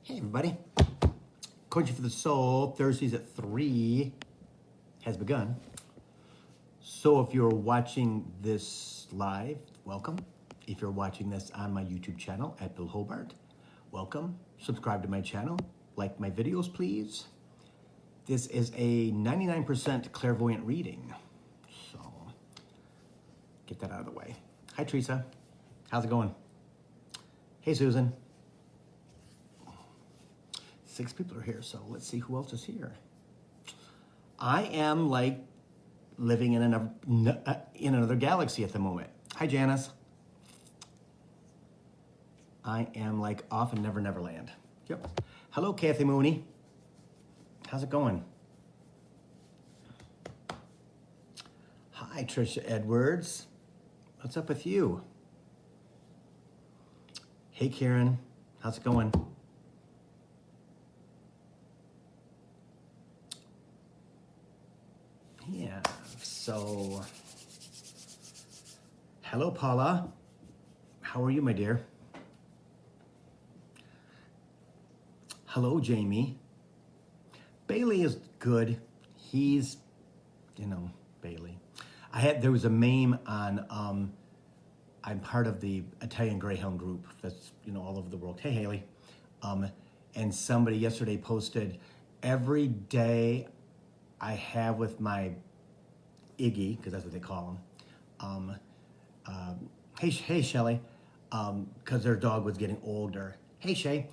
Hey everybody, Coaching for the Soul, Thursdays at 3 has begun. So if you're watching this live, welcome. If you're watching this on my YouTube channel at billhobart, welcome. Subscribe to my channel, like my videos please. This is a 99% clairvoyant reading, so get that out of the way. Hi Teresa, how's it going? Hey Susan. 6 people are here, so let's see who else is here. I am like living in another galaxy at the moment. Hi, Janice. I am like off in Neverland. Yep. Hello, Kathy Mooney. How's it going? Hi, Trisha Edwards. What's up with you? Hey, Karen. How's it going? Yeah, so, hello Paula, how are you, my dear? Hello Jamie. Bailey is good. He's, Bailey. There was a meme on, I'm part of the Italian Greyhound group that's, all over the world. Hey Haley. And somebody yesterday posted, every day I have with my Iggy, because that's what they call him. Hey Shelly, because their dog was getting older. Hey Shay,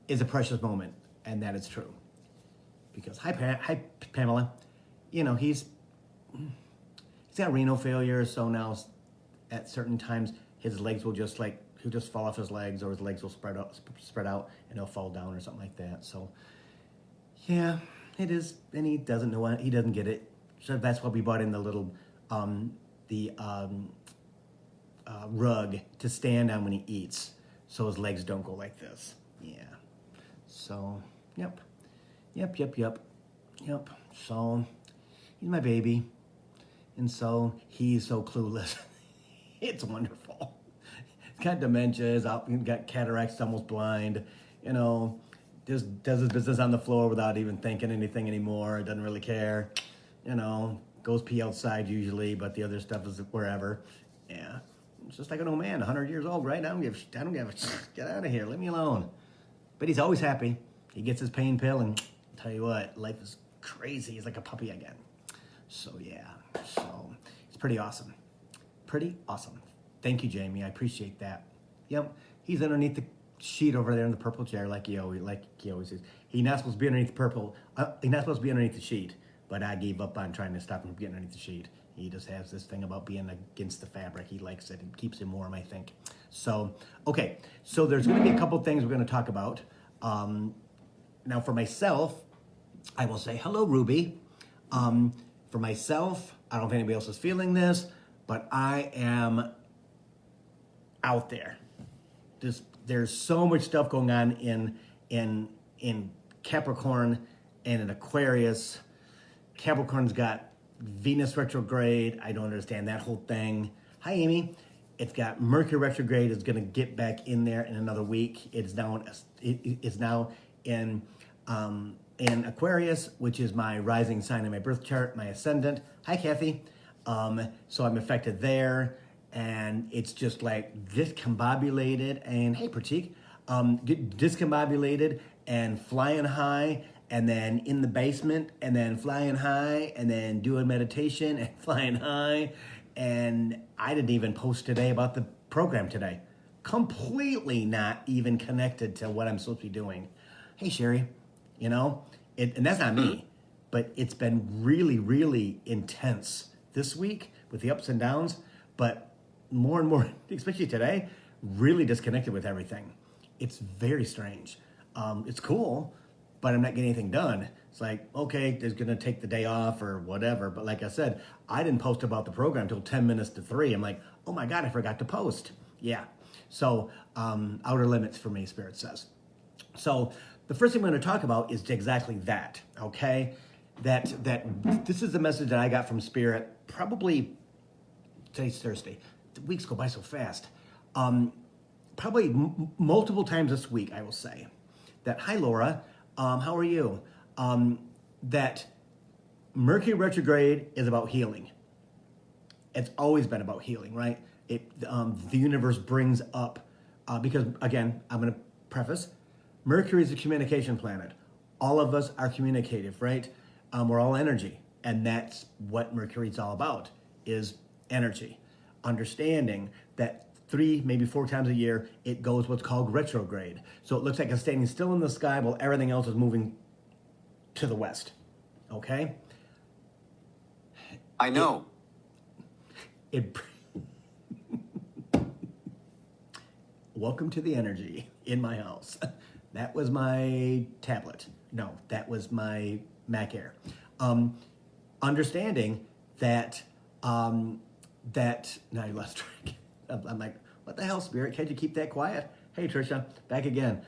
is a precious moment, and that is true. Because hi Pamela, he's got renal failure, so now at certain times his legs will he'll just fall off his legs, or his legs will spread out, and he'll fall down or something like that. So yeah. It is, and he doesn't know it. He doesn't get it. So that's why we bought in the little, rug to stand on when he eats, so his legs don't go like this. Yeah. So, yep. So, he's my baby, and so he's so clueless. It's wonderful. He's got dementia. He's got cataracts, almost blind. Just does his business on the floor without even thinking anything anymore. Doesn't really care. Goes pee outside usually, but the other stuff is wherever. Yeah. It's just like an old man, 100 years old, right? I don't give a get out of here. Leave me alone. But he's always happy. He gets his pain pill, and I'll tell you what, life is crazy. He's like a puppy again. So yeah. So it's pretty awesome. Pretty awesome. Thank you, Jamie. I appreciate that. Yep. He's underneath the sheet over there in the purple chair, like he always is. He's not supposed to be underneath the purple. He's not supposed to be underneath the sheet. But I gave up on trying to stop him from getting underneath the sheet. He just has this thing about being against the fabric. He likes it. It keeps him warm, I think. So, okay. So there's going to be a couple things we're going to talk about. Now, for myself, I will say hello, Ruby. For myself, I don't know if anybody else is feeling this, but I am out there. There's so much stuff going on in Capricorn and in Aquarius. Capricorn's got Venus retrograde. I don't understand that whole thing. Hi, Amy. It's got Mercury retrograde. It's going to get back in there in another week. It's now in Aquarius, which is my rising sign in my birth chart, my ascendant. Hi, Kathy. So I'm affected there. And it's just like discombobulated, and hey, Pratik, discombobulated and flying high, and then in the basement, and then flying high, and then doing meditation and flying high. And I didn't even post today about the program today. Completely not even connected to what I'm supposed to be doing. Hey, Sherry, and that's not me, but it's been really, really intense this week with the ups and downs, but more and more, especially today, really disconnected with everything. It's very strange. It's cool, but I'm not getting anything done. It's like, okay, they're gonna take the day off or whatever. But like I said, I didn't post about the program until 10 minutes to 3. I'm like, oh my God, I forgot to post. Yeah, so outer limits for me, Spirit says. So the first thing we're gonna talk about is exactly that, okay? That this is the message that I got from Spirit, probably, today's Thursday. The weeks go by so fast. Probably multiple times this week, I will say. that, hi Laura, how are you? That Mercury retrograde is about healing. It's always been about healing, right? The universe brings up, because again, I'm going to preface, Mercury is a communication planet. All of us are communicative, right? We're all energy, and that's what Mercury is all about, is energy. Understanding that 3, maybe 4 times a year, it goes what's called retrograde. So it looks like it's standing still in the sky while everything else is moving to the west, okay? I know. Welcome to the energy in my house. That was my tablet. No, that was my Mac Air. Understanding that, now you lost track. I'm like, what the hell, Spirit? Can't you keep that quiet? Hey, Trisha, back again.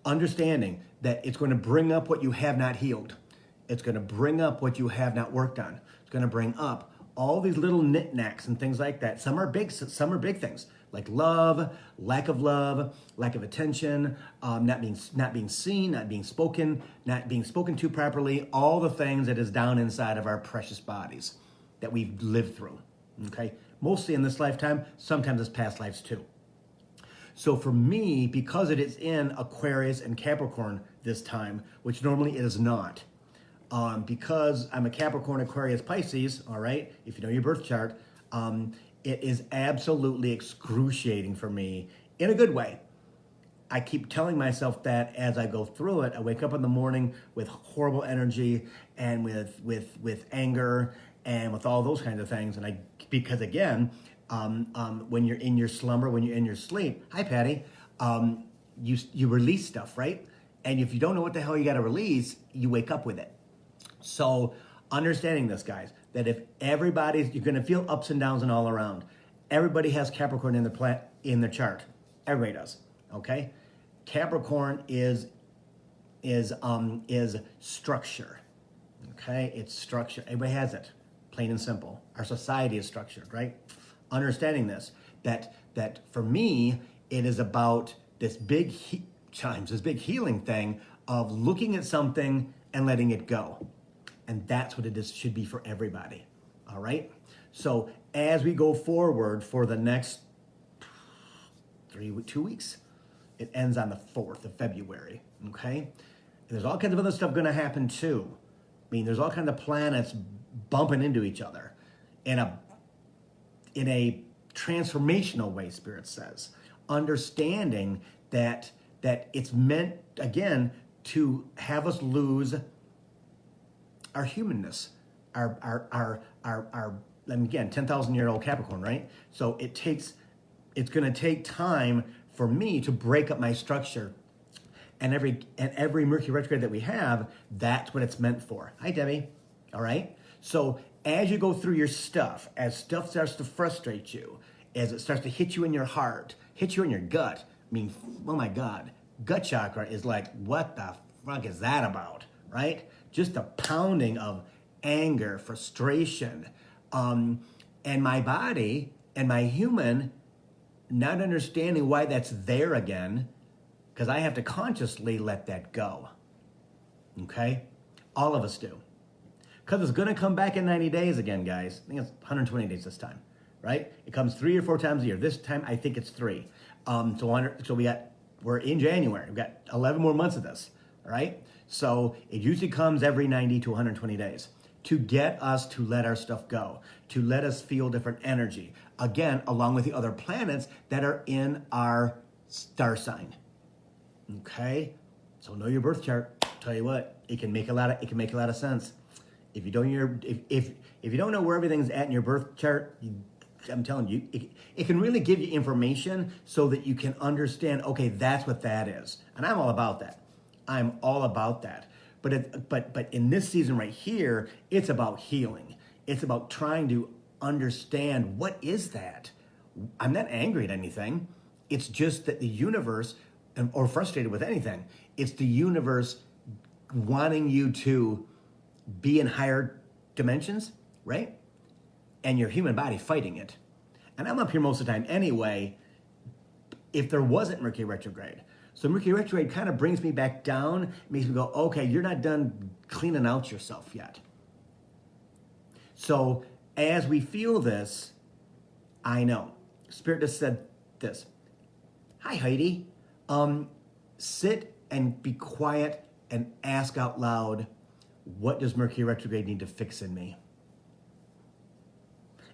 Understanding that it's going to bring up what you have not healed. It's going to bring up what you have not worked on. It's going to bring up all these little knickknacks and things like that. Some are big things, like love, lack of attention, not being seen, not being spoken to properly, all the things that is down inside of our precious bodies that we've lived through, okay? Mostly in this lifetime, sometimes it's past lives too. So for me, because it is in Aquarius and Capricorn this time, which normally it is not, because I'm a Capricorn, Aquarius, Pisces, all right, if you know your birth chart, it is absolutely excruciating for me in a good way. I keep telling myself that as I go through it. I wake up in the morning with horrible energy and with anger and with all those kinds of things. And because again, when you're in your slumber, when you're in your sleep, hi Patty, you release stuff, right? And if you don't know what the hell you got to release, you wake up with it. So understanding this, guys, that if you're going to feel ups and downs and all around. Everybody has Capricorn in the chart. Everybody does. Okay, Capricorn is structure. Okay, it's structure. Everybody has it, plain and simple. Our society is structured, right? Understanding this, that for me, it is about this big healing thing of looking at something and letting it go. And that's what should be for everybody, all right? So as we go forward for the next 2 weeks, it ends on the 4th of February, okay? And there's all kinds of other stuff gonna happen too. I mean, there's all kinds of planets bumping into each other in a transformational way, Spirit says. Understanding that it's meant, again, to have us lose our humanness, our again, 10,000-year-old Capricorn, right? So it's going to take time for me to break up my structure. And every Mercury retrograde that we have, that's what it's meant for. Hi, Debbie. All right? So as you go through your stuff, as stuff starts to frustrate you, as it starts to hit you in your heart, hit you in your gut, I mean, oh my God, gut chakra is like, what the fuck is that about, right? Just a pounding of anger, frustration, and my body and my human not understanding why that's there again, because I have to consciously let that go, okay? All of us do. Because it's going to come back in 90 days again, guys. I think it's 120 days this time, right? It comes 3 or 4 times a year. This time, I think it's 3. So we're in January. We've got 11 more months of this, all right? So it usually comes every 90 to 120 days to get us to let our stuff go, to let us feel different energy. Again, along with the other planets that are in our star sign. Okay? So know your birth chart. Tell you what, it can make a lot of sense. If you don't if you don't know where everything's at in your birth chart, I'm telling you, it can really give you information so that you can understand, okay, that's what that is. And I'm all about that. I'm all about that. But in this season right here, it's about healing. It's about trying to understand, what is that? I'm not angry at anything. It's just that the universe, or frustrated with anything, it's the universe wanting you to be in higher dimensions, right? And your human body fighting it. And I'm up here most of the time anyway, if there wasn't Mercury retrograde. So Mercury retrograde kind of brings me back down, makes me go, okay, you're not done cleaning out yourself yet. So as we feel this, I know. Spirit just said this. Hi, Heidi. Sit and be quiet and ask out loud, what does Mercury retrograde need to fix in me?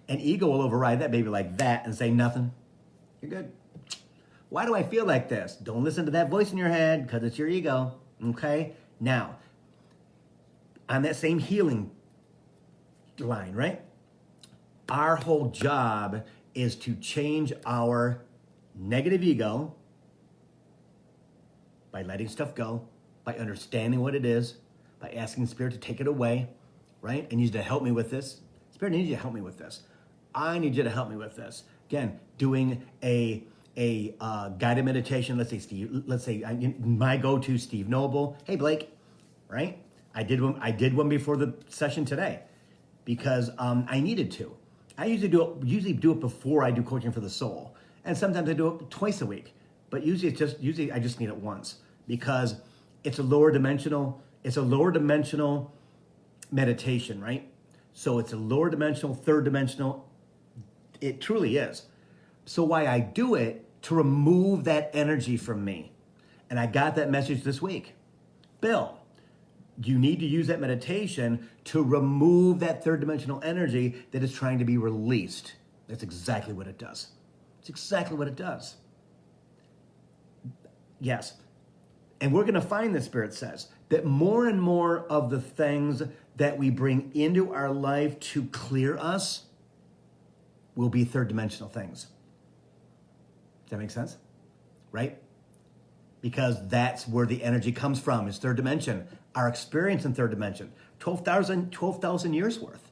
And ego will override that baby like that and say nothing. You're good. Why do I feel like this? Don't listen to that voice in your head because it's your ego. Okay? Now, on that same healing line, right? Our whole job is to change our negative ego by letting stuff go, by understanding what it is, by asking Spirit to take it away, right? I need you to help me with this. Spirit, I need you to help me with this. I need you to help me with this. Again, doing a guided meditation. Let's say my go-to, Steve Noble. Hey, Blake, right? I did one before the session today because I needed to. I usually do it before I do coaching for the soul, and sometimes I do it twice a week. But usually I just need it once because it's a lower dimensional meditation, right? So it's a lower dimensional, third dimensional. It truly is. So why I do it to remove that energy from me. And I got that message this week. Bill, you need to use that meditation to remove that third dimensional energy that is trying to be released. That's exactly what it does. It's exactly what it does. Yes. And we're going to find, the Spirit says, that more and more of the things that we bring into our life to clear us will be third dimensional things. Does that make sense? Right? Because that's where the energy comes from, is third dimension. Our experience in third dimension, 12,000 years worth.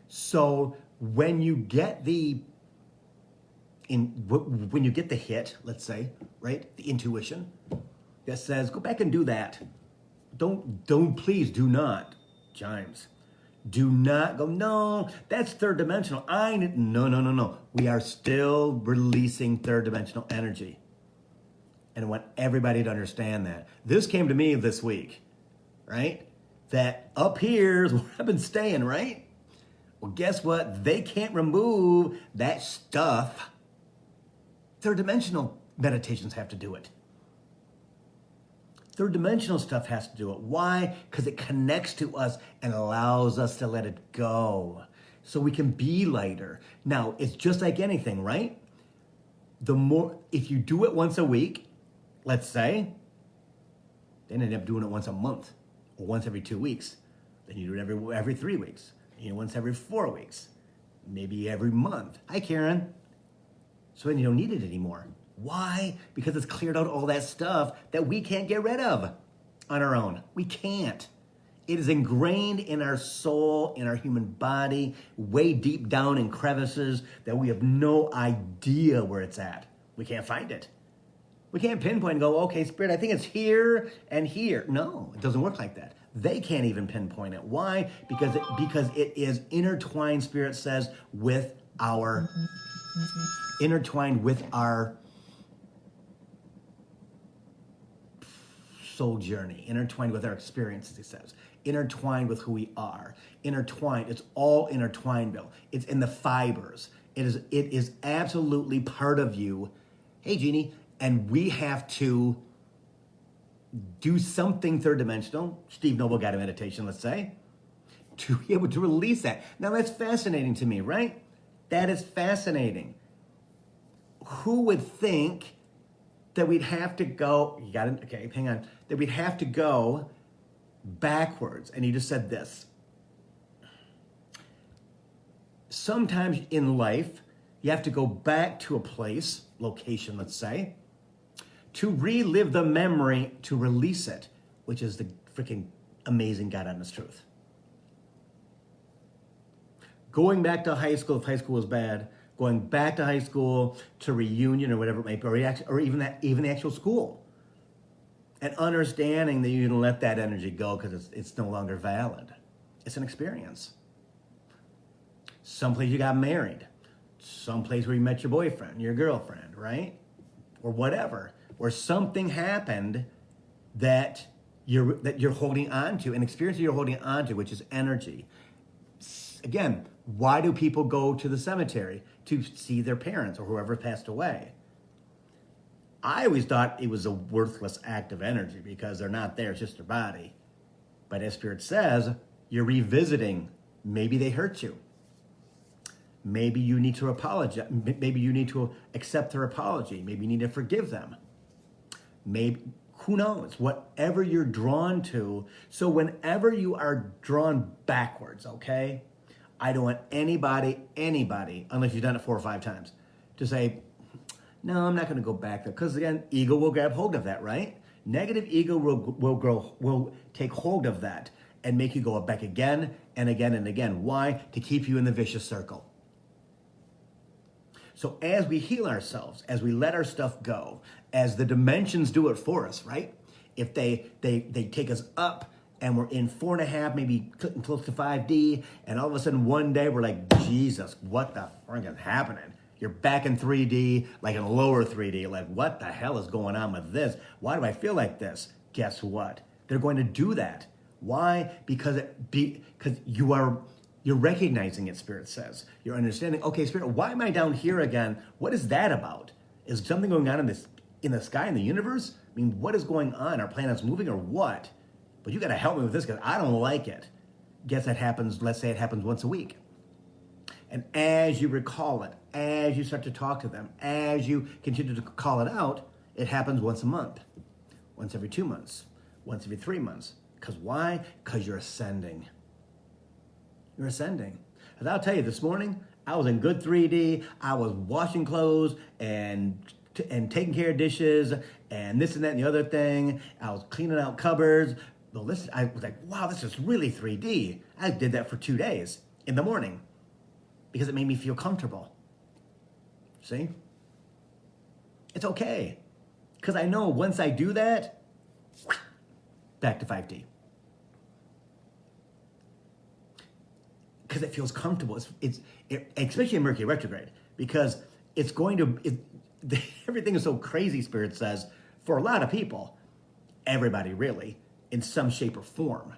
So when you get the hit, let's say, right, the intuition that says, go back and do that. Please do not, James. Do not go, no, that's third dimensional. No. We are still releasing third dimensional energy. And I want everybody to understand that. This came to me this week, right? That up here is where I've been staying, right? Well, guess what? They can't remove that stuff. Third dimensional meditations have to do it. Third dimensional stuff has to do it. Why? Because it connects to us and allows us to let it go so we can be lighter. Now, it's just like anything, right? If you do it once a week, let's say, then end up doing it once a month or once every 2 weeks. Then you do it every 3 weeks. You know, once every 4 weeks, maybe every month. Hi, Karen. So then you don't need it anymore. Why? Because it's cleared out all that stuff that we can't get rid of on our own. We can't. It is ingrained in our soul, in our human body, way deep down in crevices that we have no idea where it's at. We can't find it. We can't pinpoint and go, okay, Spirit, I think it's here and here. No, it doesn't work like that. They can't even pinpoint it. Why? Because it is intertwined, Spirit says, with our soul journey, intertwined with our experiences, he says, intertwined with who we are, intertwined. It's all intertwined, Bill. It's in the fibers. It is absolutely part of you. Hey, Jeannie, and we have to do something third dimensional. Steve Noble got a meditation, let's say, to be able to release that. Now that's fascinating to me, right? That is fascinating. Who would think that we'd have to go, that we'd have to go backwards. And he just said this. Sometimes in life, you have to go back to a place, location, let's say, to relive the memory, to release it, which is the freaking amazing God honest truth. Going back to high school, if high school was bad, going back to high school to reunion or whatever it may be, or even the actual school, and understanding that you can let that energy go because it's no longer valid. It's an experience. Someplace you got married, someplace where you met your boyfriend, your girlfriend, right? Or whatever. or something happened that you're holding on to, an experience that you're holding on to, which is energy. Again, why do people go to the cemetery? To see their parents or whoever passed away. I always thought it was a worthless act of energy because they're not there, it's just their body. But as Spirit says, you're revisiting. Maybe they hurt you. Maybe you need to apologize. Maybe you need to accept their apology. Maybe you need to forgive them. Maybe, who knows? Whatever you're drawn to. So whenever you are drawn backwards, okay? I don't want anybody, unless you've done it 4 or 5 times, to say, no, I'm not going to go back there. Because again, ego will grab hold of that, right? Negative ego will take hold of that and make you go back again and again and again. Why? To keep you in the vicious circle. So as we heal ourselves, as we let our stuff go, as the dimensions do it for us, right? If they take us up and we're in 4.5, maybe close to 5D, and all of a sudden one day we're like, Jesus, what the frick is happening? You're back in 3D, like in lower 3D, like what the hell is going on with this? Why do I feel like this? Guess what? They're going to do that. Why? Because you're recognizing it, Spirit says. You're understanding, okay, Spirit, why am I down here again? What is that about? Is something going on in the sky, in the universe? I mean, what is going on? Are planets moving or what? But you got to help me with this because I don't like it. Guess that happens, let's say it happens once a week. And as you recall it, as you start to talk to them, as you continue to call it out, it happens once a month, once every 2 months, once every 3 months. Because why? Because you're ascending. You're ascending. As I'll tell you, this morning, I was in good 3D. I was washing clothes and taking care of dishes and this and that and the other thing. I was cleaning out cupboards. I was like, wow, this is really 3D. I did that for 2 days in the morning because it made me feel comfortable. See? It's okay. Because I know once I do that, back to 5D. Because it feels comfortable. It's especially in Mercury retrograde, because it's going to, everything is so crazy, Spirit says, for a lot of people, everybody really, in some shape or form,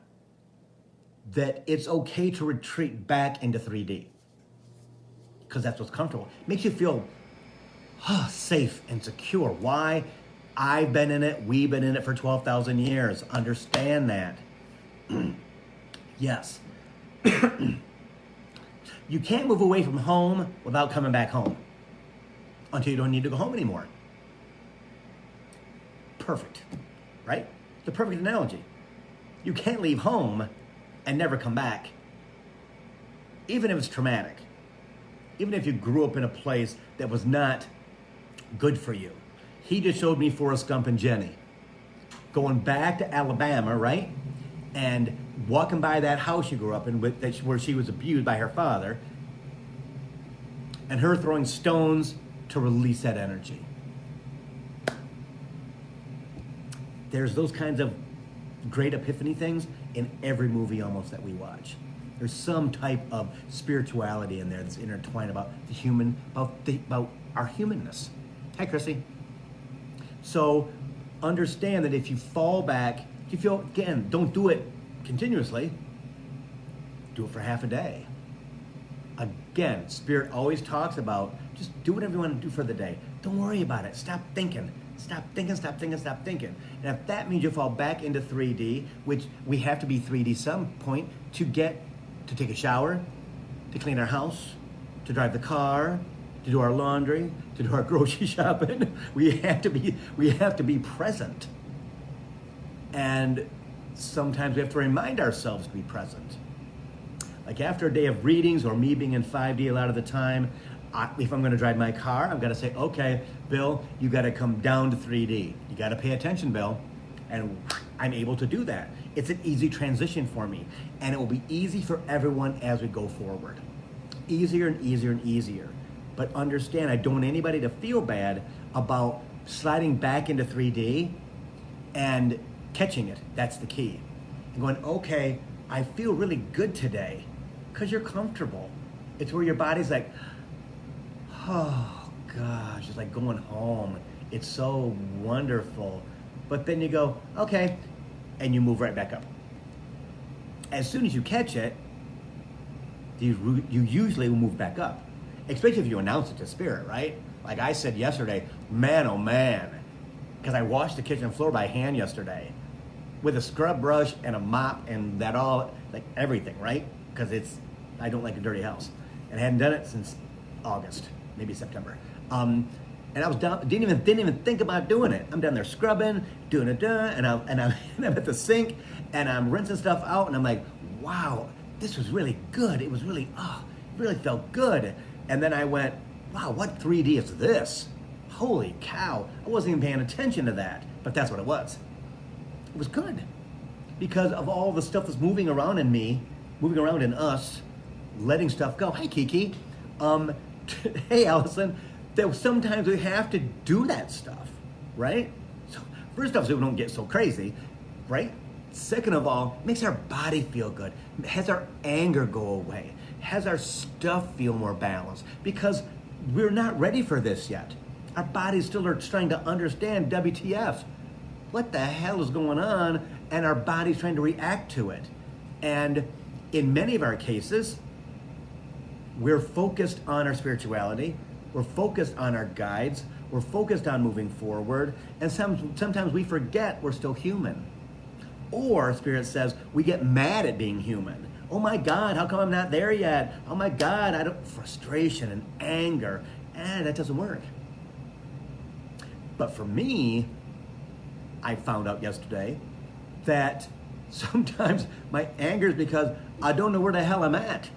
that it's okay to retreat back into 3D. Because that's what's comfortable. It makes you feel safe and secure. Why? I've been in it. We've been in it for 12,000 years. Understand that. Yes. You can't move away from home without coming back home until you don't need to go home anymore. Perfect, right? The perfect analogy. You can't leave home and never come back, even if it's traumatic. Even if you grew up in a place that was not good for you. He just showed me Forrest Gump and Jenny going back to Alabama, right? And walking by that house she grew up in where she was abused by her father, and her throwing stones to release that energy. There's those kinds of great epiphany things in every movie almost that we watch. There's some type of spirituality in there that's intertwined about the human, about our humanness. Hi, Chrissy. So understand that if you fall back, if you feel, again, don't do it continuously. Do it for half a day. Again, Spirit always talks about just do whatever you want to do for the day. Don't worry about it. Stop thinking. Stop thinking, stop thinking, stop thinking. And if that means you fall back into 3D, which we have to be 3D some point to take a shower, to clean our house, to drive the car, to do our laundry, to do our grocery shopping. We have to be present. And sometimes we have to remind ourselves to be present. Like after a day of readings or me being in 5D a lot of the time, if I'm going to drive my car, I've got to say, okay, Bill, you got to come down to 3D. You got to pay attention, Bill. And I'm able to do that. It's an easy transition for me. And it will be easy for everyone as we go forward. Easier and easier and easier. But understand, I don't want anybody to feel bad about sliding back into 3D and catching it. That's the key. And going, okay, I feel really good today because you're comfortable. It's where your body's like, oh gosh, it's like going home. It's so wonderful. But then you go, okay, and you move right back up. As soon as you catch it, you usually will move back up, especially if you announce it to spirit, right? Like I said yesterday, man, oh man, because I washed the kitchen floor by hand yesterday with a scrub brush and a mop and that all, like everything, right? Because I don't like a dirty house. And I hadn't done it since August, maybe September. And I was down, didn't even think about doing it. I'm down there scrubbing, doing it, and I'm at the sink, and I'm rinsing stuff out, and I'm like, wow, this was really good. It was really, it really felt good. And then I went, wow, what 3D is this? Holy cow, I wasn't even paying attention to that, but that's what it was. It was good because of all the stuff that's moving around in me, moving around in us, letting stuff go. Hey, Kiki. Hey, Allison. That sometimes we have to do that stuff, right? So first off, so we don't get so crazy, right? Second of all, makes our body feel good, has our anger go away, has our stuff feel more balanced because we're not ready for this yet. Our bodies still are trying to understand WTF. What the hell is going on? And our body's trying to react to it. And in many of our cases, we're focused on our spirituality. We're focused on our guides. We're focused on moving forward. And sometimes we forget we're still human. Or Spirit says we get mad at being human. Oh my God, how come I'm not there yet? Oh my God, frustration and anger. That doesn't work. But for me, I found out yesterday that sometimes my anger is because I don't know where the hell I'm at.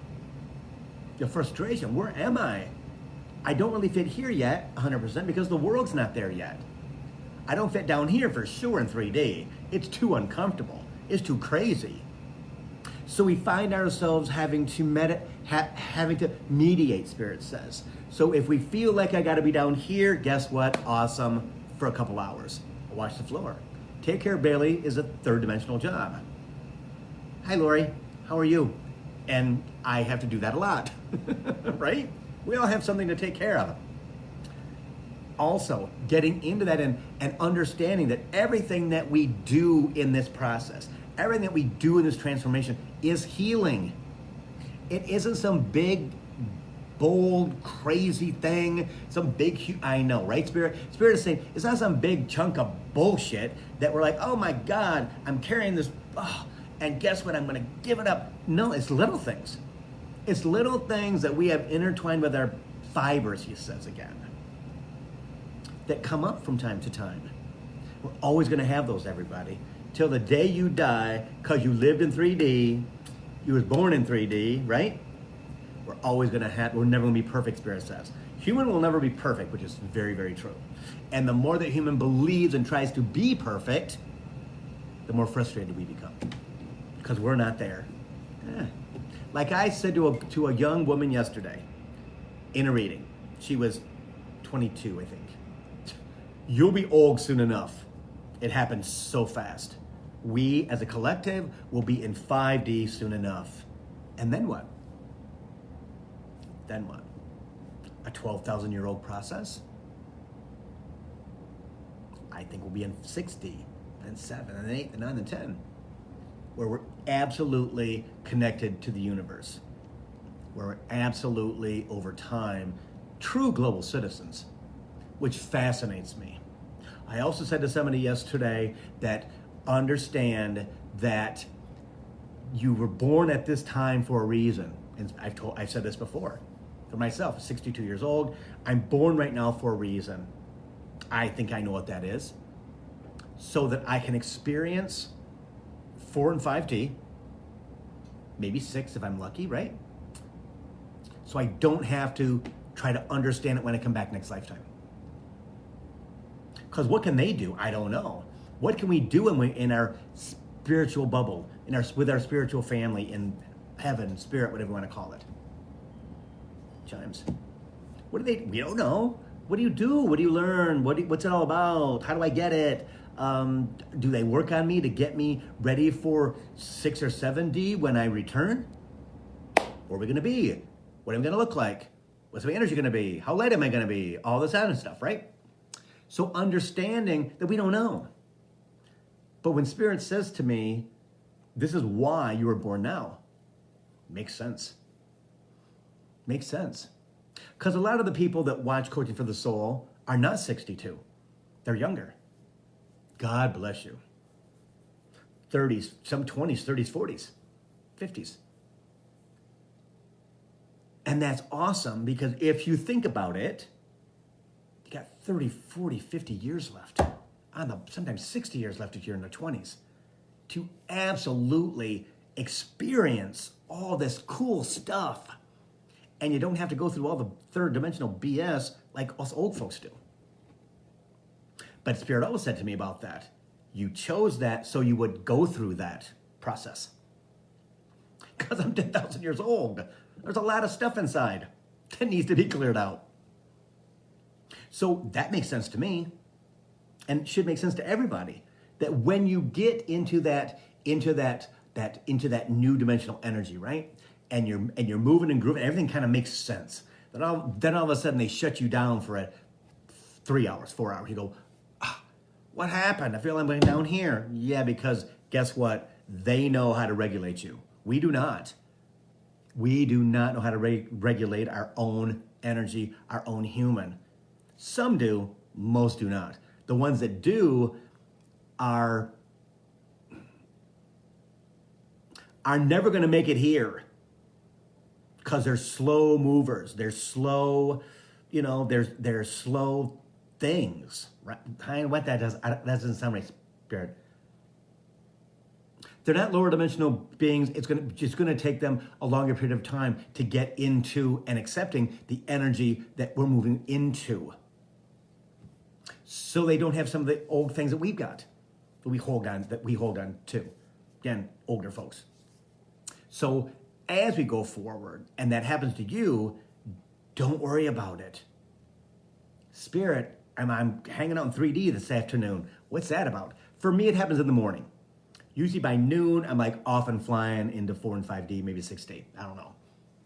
The frustration, where am I? I don't really fit here yet, 100%, because the world's not there yet. I don't fit down here for sure in 3D. It's too uncomfortable. It's too crazy. So we find ourselves having to mediate, Spirit says. So if we feel like I got to be down here, guess what? Awesome, for a couple hours. I'll wash the floor. Take care of Bailey is a third dimensional job. Hi, Lori. How are you? And I have to do that a lot, right? We all have something to take care of. Also, getting into that and understanding that everything that we do in this process, everything that we do in this transformation is healing. It isn't some big, bold, crazy thing, some big, I know, right, Spirit? Spirit is saying, it's not some big chunk of bullshit that we're like, oh my God, I'm carrying this, and guess what, I'm gonna give it up. No, it's little things. It's little things that we have intertwined with our fibers, he says again, that come up from time to time. We're always gonna have those, everybody. Till the day you die, because you lived in 3D, you was born in 3D, right? We're always gonna we're never gonna be perfect, Spirit says. Human will never be perfect, which is very, very true. And the more that human believes and tries to be perfect, the more frustrated we become. Because we're not there. Like I said to a young woman yesterday in a reading, she was 22, I think. You'll be old soon enough. It happens so fast. We as a collective will be in 5D soon enough. And then what? Then what? A 12,000-year-old process? I think we'll be in 6D, and 7, and 8, and 9, and 10. Where we're absolutely connected to the universe, where we're absolutely, over time, true global citizens, which fascinates me. I also said to somebody yesterday that understand that you were born at this time for a reason. And I've said this before, for myself, 62 years old, I'm born right now for a reason. I think I know what that is, so that I can experience 4 and 5D, maybe 6 if I'm lucky, right? So I don't have to try to understand it when I come back next lifetime. Because what can they do? I don't know. What can we do in our spiritual bubble, with our spiritual family, in heaven, spirit, whatever you want to call it? Chimes. What do we don't know. What do you do? What do you learn? What's it all about? How do I get it? Do they work on me to get me ready for 6 or 7D when I return? Where are we going to be? What am I going to look like? What's my energy going to be? How late am I going to be? All this kind of stuff, right? So understanding that we don't know. But when Spirit says to me, this is why you were born now, makes sense. Makes sense. Because a lot of the people that watch Coaching for the Soul are not 62. They're younger. God bless you. 30s, some 20s, 30s, 40s, 50s. And that's awesome because if you think about it, you got 30, 40, 50 years left. Sometimes 60 years left if you're in the 20s. To absolutely experience all this cool stuff. And you don't have to go through all the third dimensional BS like us old folks do. But Spirit always said to me about that. You chose that so you would go through that process. Because I'm 10,000 years old. There's a lot of stuff inside that needs to be cleared out. So that makes sense to me. And it should make sense to everybody. That when you get into that new dimensional energy, right? And you're moving and grooving, everything kind of makes sense. Then all of a sudden they shut you down for 3 hours, 4 hours. You go, what happened? I feel I'm going down here. Yeah, because guess what? They know how to regulate you. We do not. We do not know how to regulate our own energy, our own human. Some do, most do not. The ones that do are never going to make it here because they're slow movers. They're slow, they're slow things. Right? What that does, that doesn't sound right, Spirit. They're not lower dimensional beings. It's just going to take them a longer period of time to get into and accepting the energy that we're moving into. So they don't have some of the old things that we've got, that we hold on to. Again, older folks. So as we go forward, and that happens to you, don't worry about it. Spirit, I'm hanging out in 3D this afternoon. What's that about? For me, it happens in the morning. Usually by noon, I'm like off and flying into 4 and 5D, maybe 6D. I don't know.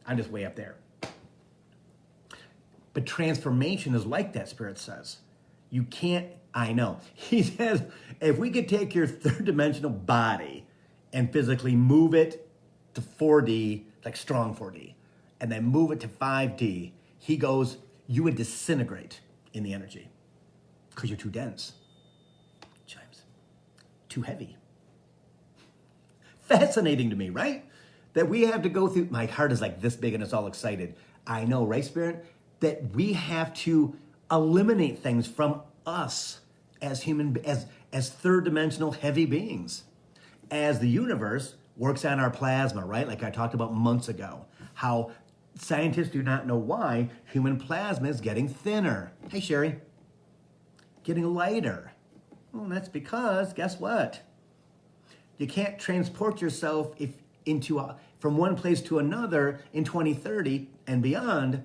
I'm just way up there. But transformation is like that, Spirit says. You can't, I know. He says, if we could take your third dimensional body and physically move it to 4D, like strong 4D, and then move it to 5D, he goes, you would disintegrate in the energy because you're too dense. Chimes. Too heavy. Fascinating to me, right? That we have to go through, my heart is like this big and it's all excited. I know, right, Spirit? That we have to eliminate things from us as as third dimensional heavy beings. As the universe works on our plasma, right? Like I talked about months ago, how scientists do not know why human plasma is getting thinner. Hey, Sherry. Getting lighter. Well, that's because, guess what? You can't transport yourself from one place to another in 2030 and beyond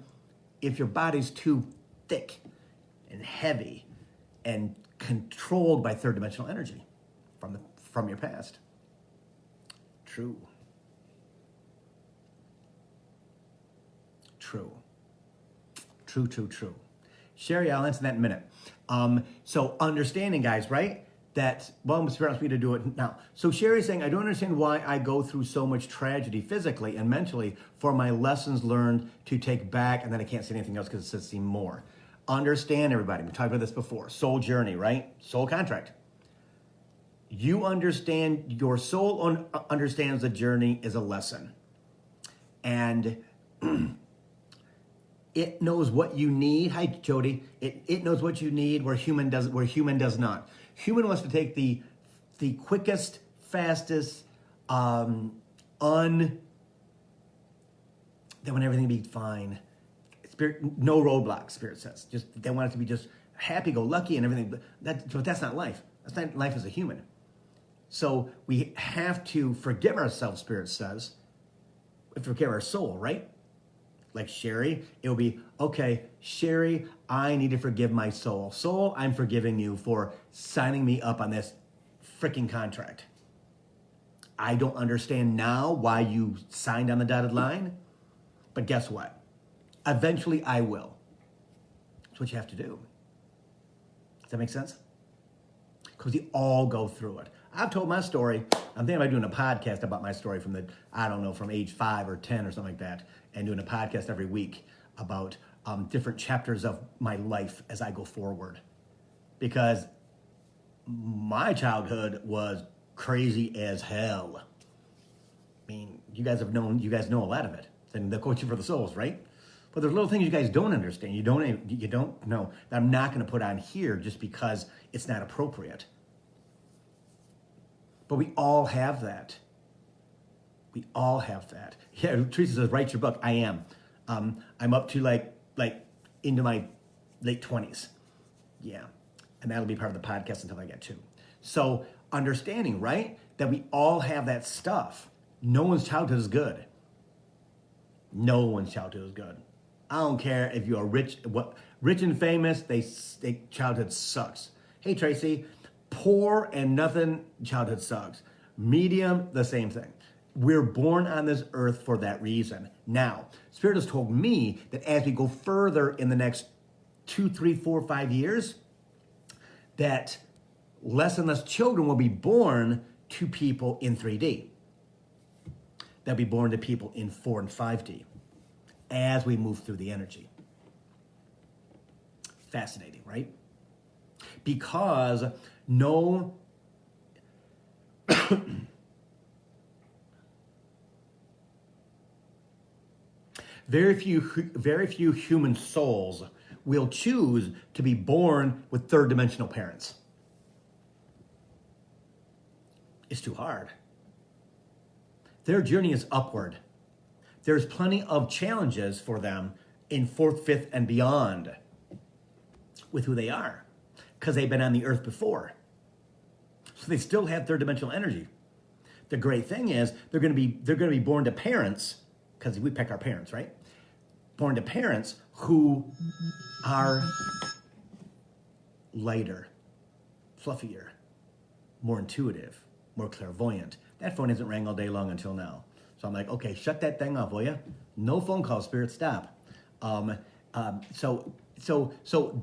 if your body's too thick and heavy and controlled by third dimensional energy from your past. True. Sherry, I'll answer that in a minute. So understanding, guys, right? That, well, Spirit wants me to do it now. So Sherry's saying, I don't understand why I go through so much tragedy physically and mentally for my lessons learned to take back, and then I can't say anything else because it says see more. Understand, everybody. We talked about this before. Soul journey, right? Soul contract. You understand, your soul understands the journey is a lesson. And it knows what you need. Hi, Jody. It knows what you need where human does not. Human wants to take the quickest, fastest, they want everything to be fine. Spirit, no roadblocks, Spirit says. They want it to be just happy-go-lucky and everything. But that's not life. That's not life as a human. So we have to forgive ourselves, Spirit says. Forgive our soul, right? Like Sherry, it will be, okay, Sherry, I need to forgive my soul. Soul, I'm forgiving you for signing me up on this freaking contract. I don't understand now why you signed on the dotted line, but guess what? Eventually I will. That's what you have to do. that make sense? Because we all go through it. I've told my story. I'm thinking about doing a podcast about my story from from age 5 or 10 or something like that, and doing a podcast every week about different chapters of my life as I go forward. Because my childhood was crazy as hell. I mean, you guys know a lot of it. And the coaching for the souls, right? But there's little things you guys don't understand. You don't know that I'm not going to put on here just because it's not appropriate. But we all have that. We all have that. Yeah, Teresa says, write your book. I am. I'm up to like into my late 20s. Yeah. And that'll be part of the podcast until I get to. So understanding, right? That we all have that stuff. No one's childhood is good. No one's childhood is good. I don't care if you are rich and famous, they childhood sucks. Hey Tracy, poor and nothing, childhood sucks. Medium, the same thing. We're born on this earth for that reason. Now, Spirit has told me that as we go further in the next 2, 3, 4, 5 years, that less and less children will be born to people in 3D. They'll be born to people in 4 and 5D as we move through the energy. Fascinating, right? Because no very few human souls will choose to be born with third dimensional parents. It's too hard. Their journey is upward. There's plenty of challenges for them in 4th, 5th, and beyond with who they are because they've been on the earth before. So they still have third dimensional energy. The great thing is they're going to be born to parents, because we pick our parents, right? Born to parents who are lighter, fluffier, more intuitive, more clairvoyant. That phone hasn't rang all day long until now. So I'm like, okay, shut that thing off, will you? No phone calls, Spirit, stop. So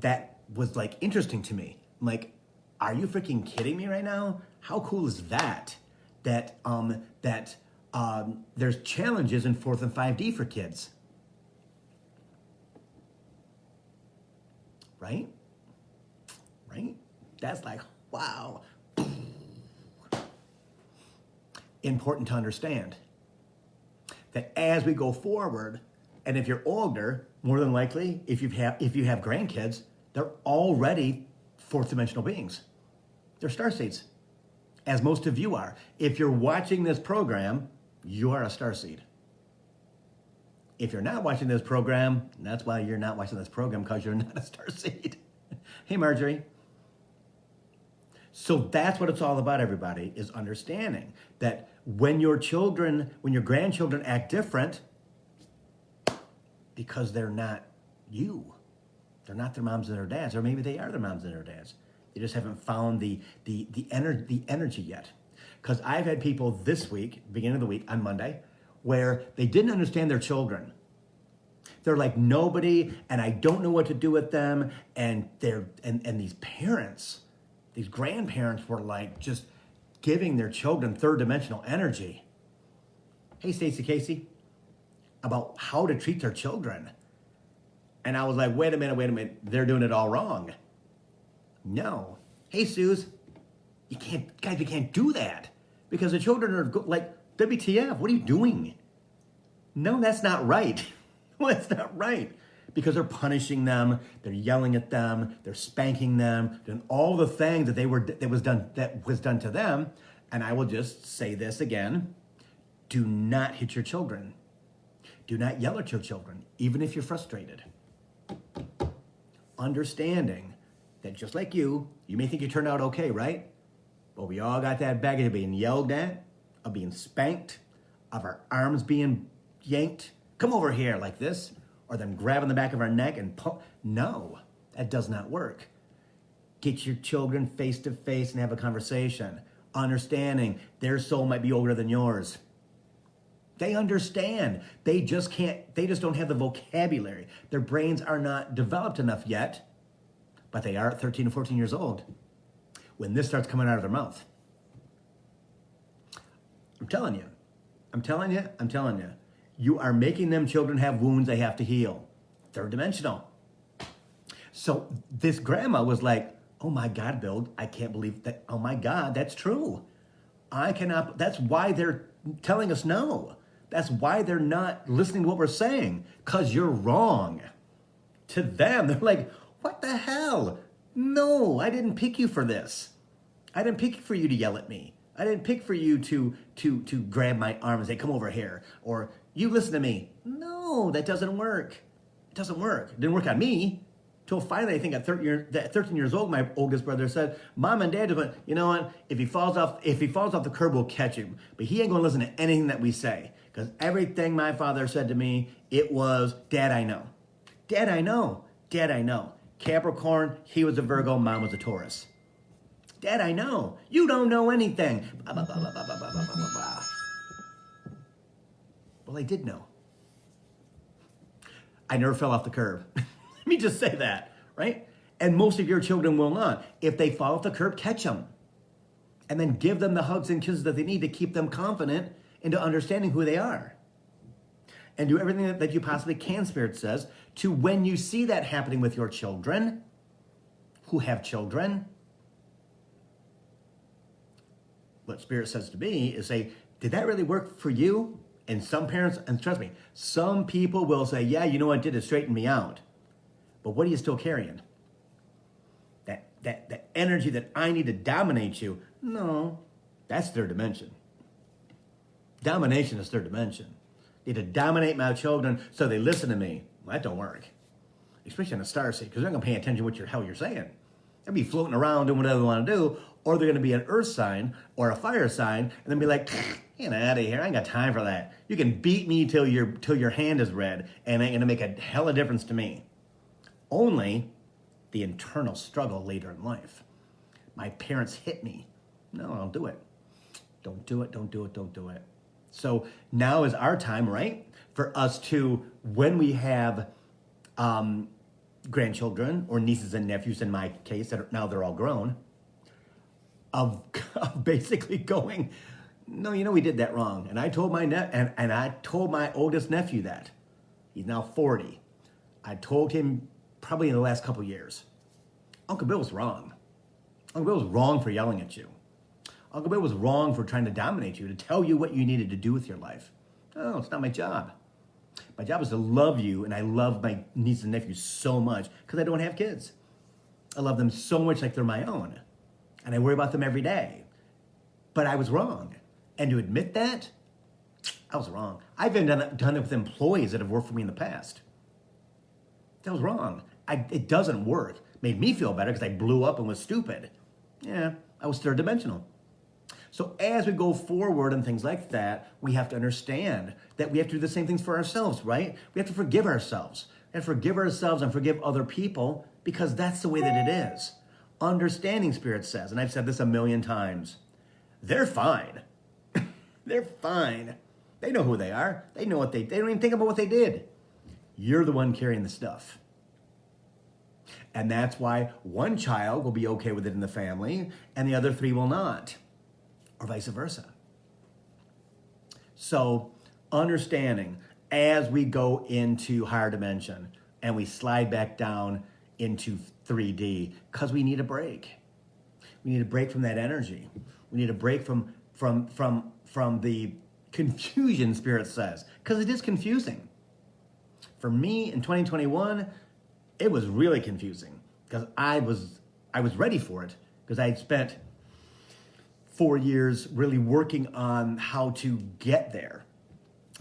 that was like interesting to me. I'm like, are you freaking kidding me right now? How cool is that? That there's challenges in 4th and 5D for kids. Right? Right? That's like, wow. Important to understand that as we go forward, and if you're older, more than likely, if you have grandkids, they're already 4th dimensional beings. They're starseeds, as most of you are. If you're watching this program, you are a starseed. If you're not watching this program, that's why you're not watching this program, because you're not a starseed. Hey, Marjorie. So that's what it's all about, everybody, is understanding that when your grandchildren act different, because they're not you. They're not their moms and their dads, or maybe they are their moms and their dads. They just haven't found the energy yet. Because I've had people this week, beginning of the week, on Monday, where they didn't understand their children. They're like nobody, and I don't know what to do with them. And these parents, these grandparents were like just giving their children third dimensional energy. Hey, Stacey Casey, about how to treat their children. And I was like, wait a minute, they're doing it all wrong. No. Hey, Suze, you can't do that, because the children are like, WTF, what are you doing? No, that's not right. Well, that's not right, because they're punishing them, they're yelling at them, they're spanking them, doing all the things that was done to them. And I will just say this again: do not hit your children. Do not yell at your children, even if you're frustrated. Understanding that just like you may think you turned out okay, right? But we all got that baggage of being yelled at, of being spanked, of our arms being yanked. Come over here like this, or them grabbing the back of our neck and pull. No, that does not work. Get your children face to face and have a conversation. Understanding their soul might be older than yours. They understand. They just don't have the vocabulary. Their brains are not developed enough yet, but they are 13 and 14 years old when this starts coming out of their mouth. I'm telling you, I'm telling you, I'm telling you. You are making them children have wounds they have to heal. Third dimensional. So this grandma was like, oh my God, Bill, I can't believe that. Oh my God, that's true. I cannot, that's why they're telling us no. That's why they're not listening to what we're saying, because you're wrong. To them, they're like, what the hell? No, I didn't pick you for this. I didn't pick for you to yell at me. I didn't pick for you to grab my arm and say, come over here. Or you listen to me. No, that doesn't work. It doesn't work. It didn't work on me. Till finally, I think at 13 years old, my oldest brother said, Mom and Dad just went, you know what? If he falls off the curb, we'll catch him. But he ain't going to listen to anything that we say. Because everything my father said to me, it was, Dad, I know. Dad, I know. Dad, I know. Capricorn, he was a Virgo, Mom was a Taurus. Dad, I know. You don't know anything. Blah, blah, blah, blah, blah, blah, blah, blah, blah, blah. Well, I did know. I never fell off the curb. Let me just say that, right? And most of your children will not. If they fall off the curb, catch them. And then give them the hugs and kisses that they need to keep them confident into understanding who they are. And do everything that you possibly can, Spirit says, to when you see that happening with your children, who have children, what Spirit says to me is say, did that really work for you? And some parents, and trust me, some people will say, yeah, you know what did it, straighten me out. But what are you still carrying? That energy that I need to dominate you? No, that's third dimension. Domination is third dimension. Need to dominate my children so they listen to me. Well, that don't work. Especially on a starseed, because they're not going to pay attention to what the hell you're saying. They'll be floating around doing whatever they want to do, or they're going to be an earth sign or a fire sign, and then be like, get out of here. I ain't got time for that. You can beat me till your hand is red, and it ain't going to make a hell of a difference to me. Only the internal struggle later in life. My parents hit me. No, don't do it. Don't do it, don't do it, don't do it. So now is our time, right? For us to, when we have grandchildren or nieces and nephews in my case, that are, now they're all grown, of basically going, no, you know, we did that wrong. And I told and I told my oldest nephew that. He's now 40. I told him probably in the last couple years, Uncle Bill was wrong. Uncle Bill was wrong for yelling at you. Uncle Bill was wrong for trying to dominate you, to tell you what you needed to do with your life. Oh, it's not my job. My job is to love you, and I love my nieces and nephews so much because I don't have kids. I love them so much like they're my own, and I worry about them every day. But I was wrong. And to admit that, I was wrong. I've even done it with employees that have worked for me in the past. That was wrong. It doesn't work. Made me feel better because I blew up and was stupid. Yeah, I was third dimensional. So as we go forward and things like that, we have to understand that we have to do the same things for ourselves, right? We have to forgive ourselves. We have to forgive ourselves and forgive other people because that's the way that it is. Understanding, Spirit says, and I've said this a million times, they're fine. They're fine. They know who they are. They know what they don't even think about what they did. You're the one carrying the stuff. And that's why one child will be okay with it in the family and the other three will not, or vice versa. So understanding as we go into higher dimension and we slide back down into 3D, because we need a break. We need a break from that energy. We need a break from the confusion, Spirit says, because it is confusing. For me in 2021, it was really confusing because I was ready for it because I had spent 4 years really working on how to get there.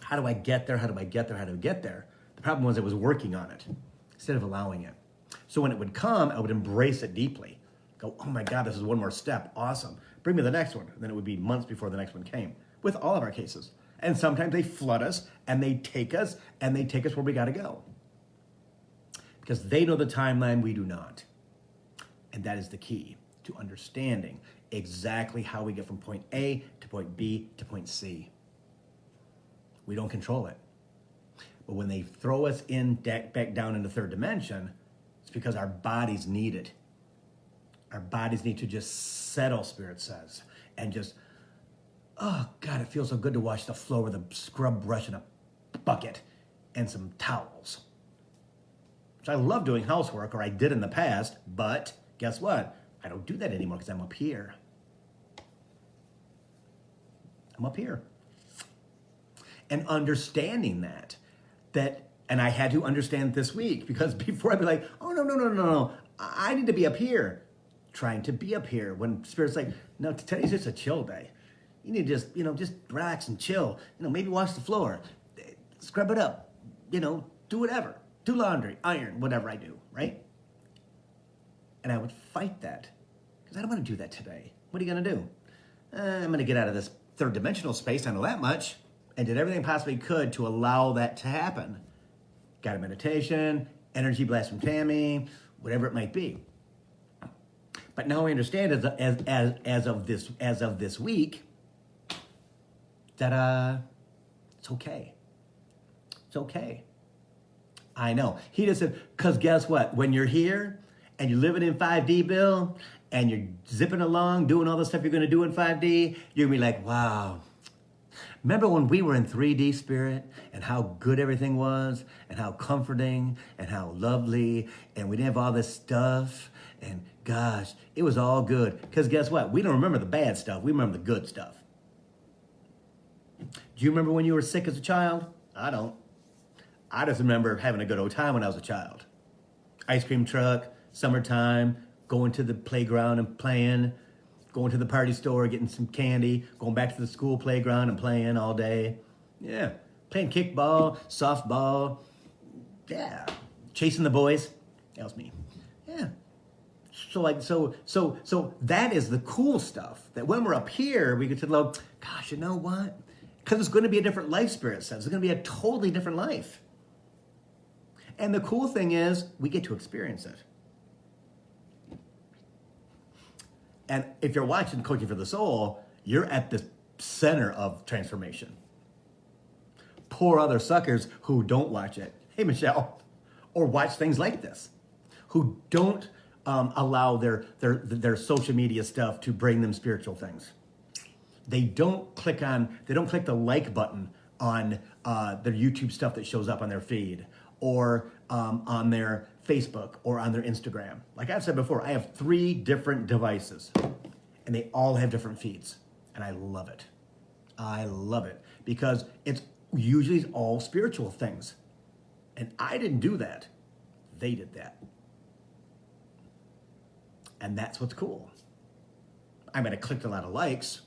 How do I get there? How do I get there? How do I get there? The problem was I was working on it instead of allowing it. So when it would come, I would embrace it deeply. Go, oh my God, this is one more step. Awesome. Bring me the next one. And then it would be months before the next one came with all of our cases. And sometimes they flood us and they take us where we got to go. Because they know the timeline, we do not. And that is the key to understanding exactly how we get from point A to point B to point C. We don't control it. But when they throw us back down into third dimension, it's because our bodies need it. Our bodies need to just settle, Spirit says, and just, oh God, it feels so good to wash the floor with a scrub brush and a bucket and some towels. So I love doing housework, or I did in the past, but guess what? I don't do that anymore because I'm up here. I'm up here. And understanding that, and I had to understand this week, because before I'd be like, oh, no, I need to be up here, trying to be up here, when Spirit's like, no, today's just a chill day. You need to just relax and chill, maybe wash the floor, scrub it up, do whatever, do laundry, iron, whatever I do, right? And I would fight that, because I don't want to do that today. What are you going to do? I'm going to get out of this third dimensional space, I know that much, and did everything possibly could to allow that to happen. Got a meditation, energy blast from Tammy, whatever it might be. But now I understand as of this week that it's okay. It's okay. I know. He just said, because guess what? When you're here and you're living in 5D, Bill, and you're zipping along, doing all the stuff you're going to do in 5D, you're going to be like, wow. Remember when we were in 3D, Spirit, and how good everything was, and how comforting, and how lovely, and we didn't have all this stuff, and gosh, it was all good. Because guess what? We don't remember the bad stuff. We remember the good stuff. Do you remember when you were sick as a child? I don't. I just remember having a good old time when I was a child. Ice cream truck, summertime, going to the playground and playing, going to the party store, getting some candy, going back to the school playground and playing all day. Yeah, playing kickball, softball. Yeah, chasing the boys. That was me. Yeah. So that is the cool stuff. That when we're up here, we get to know, gosh, you know what? Because it's going to be a different life, Spirit says. It's going to be a totally different life. And the cool thing is, we get to experience it. And if you're watching Coaching for the Soul, you're at the center of transformation. Poor other suckers who don't watch it. Hey, Michelle. Or watch things like this. Who don't allow their social media stuff to bring them spiritual things. They don't click the like button on their YouTube stuff that shows up on their feed, or on their Facebook, or on their Instagram. Like I've said before, I have 3 different devices, and they all have different feeds, and I love it. I love it, because it's usually all spiritual things, and I didn't do that. They did that. And that's what's cool. I might have clicked a lot of likes,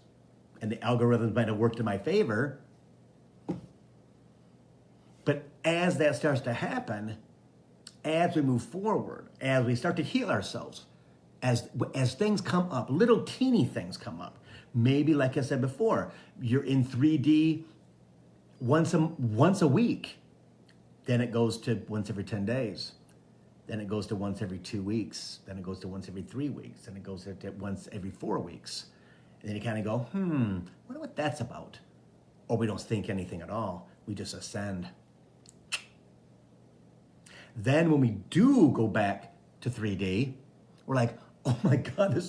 and the algorithms might have worked in my favor, but as that starts to happen, as we move forward, as we start to heal ourselves, as things come up, little teeny things come up. Maybe, like I said before, you're in 3D once a week. Then it goes to once every 10 days. Then it goes to once every 2 weeks. Then it goes to once every 3 weeks. Then it goes to once every 4 weeks. And then you kind of go, wonder what that's about. Or we don't think anything at all. We just ascend. Then when we do go back to 3D, we're like, oh my God,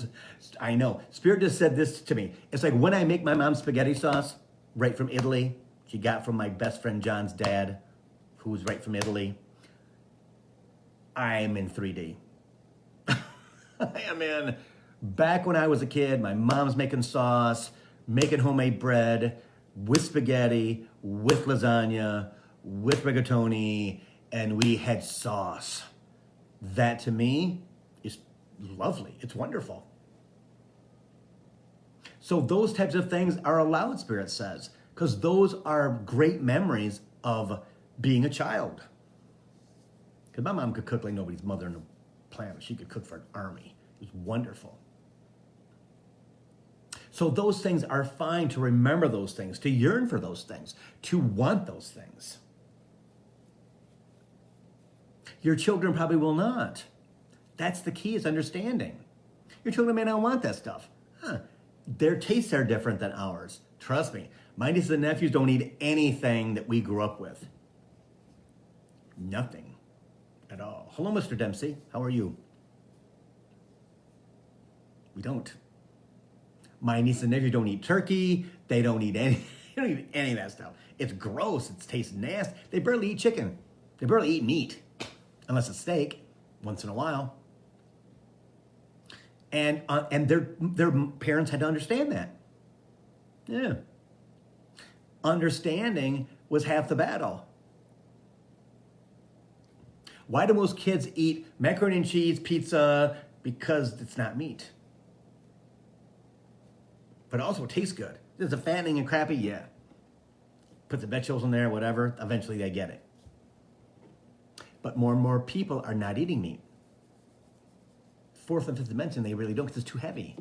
I know. Spirit just said this to me. It's like when I make my mom's spaghetti sauce right from Italy, she got from my best friend John's dad, who was right from Italy. I'm in 3D. I am in, back when I was a kid, my mom's making sauce, making homemade bread, with spaghetti, with lasagna, with rigatoni, and we had sauce. That to me is lovely. It's wonderful. So those types of things are allowed, Spirit says, because those are great memories of being a child. Because my mom could cook like nobody's mother on the planet. She could cook for an army. It was wonderful. So those things are fine, to remember those things, to yearn for those things, to want those things. Your children probably will not. That's the key, is understanding. Your children may not want that stuff. Their tastes are different than ours. Trust me. My nieces and nephews don't eat anything that we grew up with. Nothing at all. Hello, Mr. Dempsey. How are you? We don't. My niece and nephew don't eat turkey. They don't eat any, they don't eat any of that stuff. It's gross. It tastes nasty. They barely eat chicken. They barely eat meat, unless it's steak, once in a while. And their parents had to understand that. Yeah. Understanding was half the battle. Why do most kids eat macaroni and cheese, pizza? Because it's not meat. But also it tastes good. Is it fattening and crappy? Yeah. Put the vegetables in there, whatever. Eventually they get it. But more and more people are not eating meat. Fourth and fifth dimension, they really don't because it's too heavy.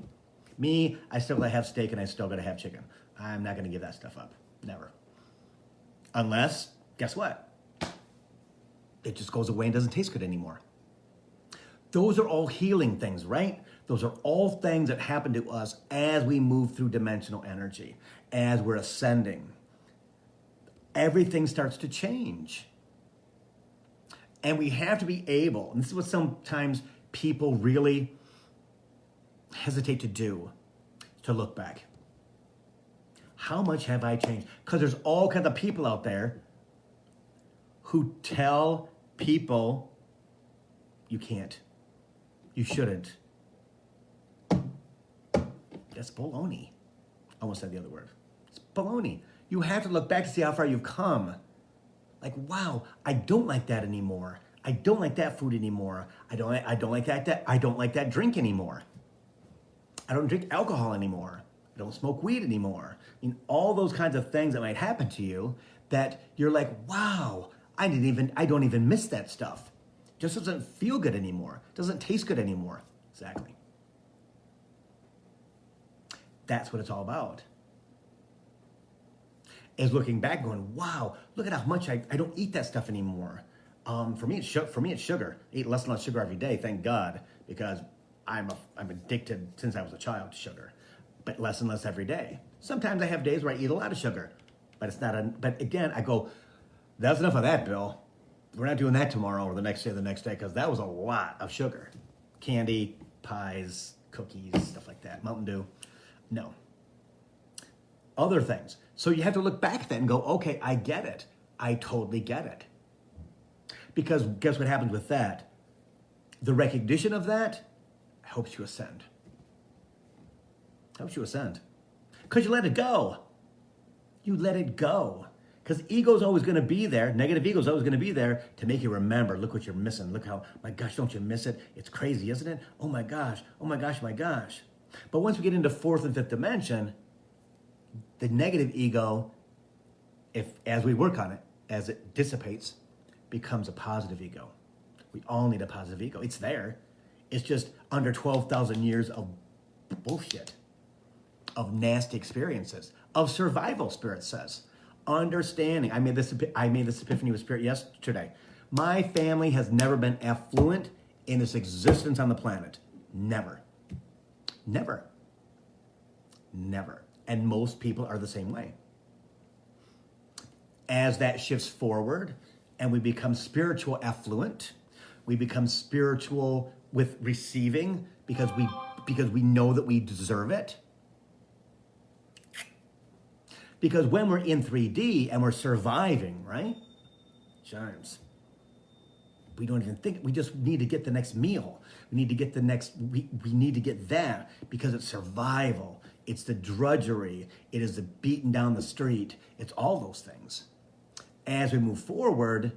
Me, I still gotta have steak and I still gotta have chicken. I'm not gonna give that stuff up. Never. Unless, guess what? It just goes away and doesn't taste good anymore. Those are all healing things, right? Those are all things that happen to us as we move through dimensional energy, as we're ascending. Everything starts to change. And we have to be able, and this is what sometimes people really hesitate to do, to look back. How much have I changed? Because there's all kinds of people out there who tell people, you can't, you shouldn't. That's baloney. I almost said the other word. It's baloney. You have to look back to see how far you've come. Like, wow, I don't like that anymore. I don't like that food anymore. I don't like that drink anymore. I don't drink alcohol anymore. I don't smoke weed anymore. I mean, all those kinds of things that might happen to you that you're like, wow, I don't even miss that stuff. It just doesn't feel good anymore. It doesn't taste good anymore. Exactly. That's what it's all about. Is looking back going, wow, look at how much I don't eat that stuff anymore. For me, it's sugar. I eat less and less sugar every day, thank God, because I'm addicted since I was a child to sugar, but less and less every day. Sometimes I have days where I eat a lot of sugar, but but again, I go, that's enough of that, Bill. We're not doing that tomorrow or the next day, because that was a lot of sugar. Candy, pies, cookies, stuff like that, Mountain Dew. No. Other things. So you have to look back then and go, okay, I get it. I totally get it. Because guess what happens with that? The recognition of that helps you ascend. Helps you ascend. Because you let it go. You let it go. Because ego's always going to be there. Negative ego's always going to be there to make you remember. Look what you're missing. Look how, my gosh, don't you miss it? It's crazy, isn't it? Oh my gosh. Oh my gosh, my gosh. But once we get into fourth and fifth dimension, the negative ego, as we work on it, as it dissipates, becomes a positive ego. We all need a positive ego. It's there. It's just under 12,000 years of bullshit, of nasty experiences, of survival, Spirit says. Understanding. I made this epiphany with Spirit yesterday. My family has never been affluent in its existence on the planet. Never. Never. Never. And most people are the same way. As that shifts forward and we become spiritual affluent, we become spiritual with receiving because we know that we deserve it. Because when we're in 3D and we're surviving, right? Chimes. We don't even think, we just need to get the next meal. We need to get we need to get that because it's survival. It's the drudgery. It is the beating down the street. It's all those things. As we move forward,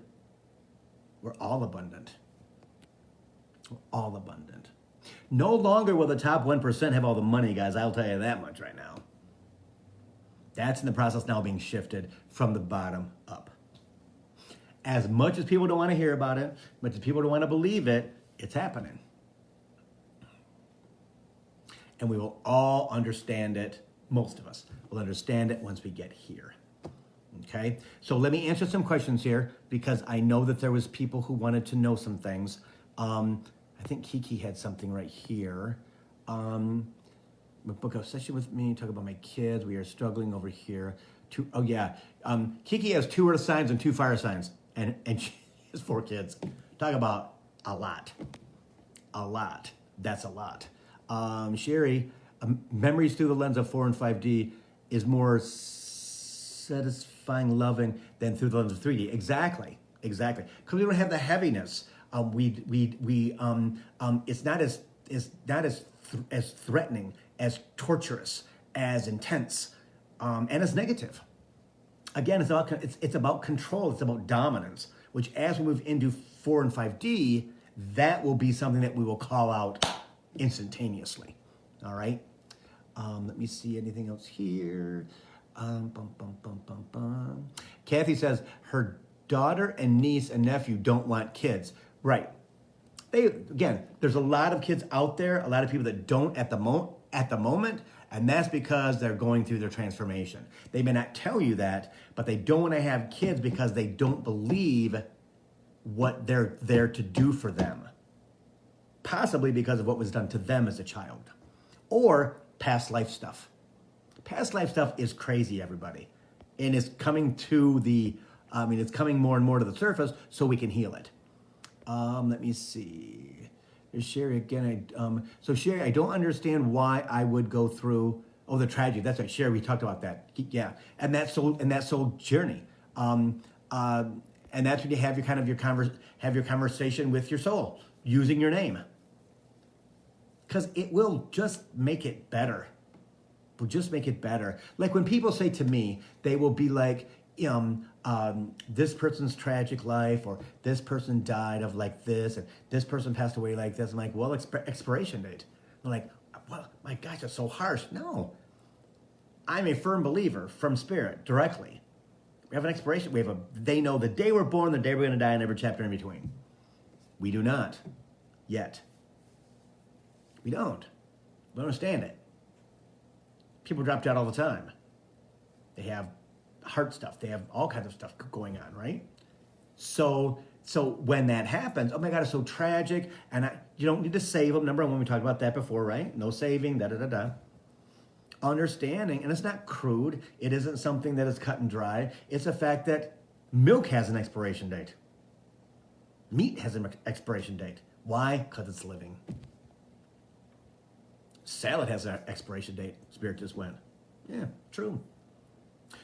we're all abundant. We're all abundant. No longer will the top 1% have all the money, guys. I'll tell you that much right now. That's in the process now being shifted from the bottom up. As much as people don't want to hear about it, much as people don't want to believe it, it's happening. And we will all understand it, most of us will understand it once we get here. Okay? So let me answer some questions here because I know that there was people who wanted to know some things. I think Kiki had something right here. Book a session with me, talk about my kids. We are struggling over here. Kiki has 2 earth signs and 2 fire signs. And she has 4 kids. Talk about a lot. A lot. That's a lot. Sherry, memories through the lens of 4 and 5D is more satisfying, loving than through the lens of 3D. Exactly. Because we don't have the heaviness. It's not as threatening, as torturous, as intense, and as negative. Again, it's about control. It's about dominance. Which, as we move into 4 and 5D, that will be something that we will call out instantaneously. All right. Let me see anything else here. Kathy says her daughter and niece and nephew don't want kids. Right. There's a lot of kids out there, a lot of people that don't at the moment, and that's because they're going through their transformation. They may not tell you that, but they don't want to have kids because they don't believe what they're there to do for them. Possibly because of what was done to them as a child. Or past life stuff. Past life stuff is crazy, everybody. And it's coming it's coming more and more to the surface so we can heal it. Let me see. There's Sherry again. So Sherry, I don't understand why I would go through, the tragedy. That's right, Sherry, we talked about that. Yeah, and that soul journey. And that's when you have your conversation with your soul using your name. Because it will just make it better. Will just make it better. Like when people say to me, they will be like, this person's tragic life, or this person died of like this, and this person passed away like this. I'm like, well, expiration date. I'm like, well, my gosh, that's so harsh. No, I'm a firm believer from spirit directly. We have an expiration. They know the day we're born, the day we're going to die, and every chapter in between. We do not yet. We don't. We don't understand it. People drop dead all the time. They have heart stuff. They have all kinds of stuff going on, right? So when that happens, oh my God, it's so tragic. And you don't need to save them. Number one, we talked about that before, right? No saving, da-da-da-da. Understanding, and it's not crude. It isn't something that is cut and dry. It's the fact that milk has an expiration date. Meat has an expiration date. Why? Because it's living. Salad has an expiration date. Spirit just went. Yeah, true.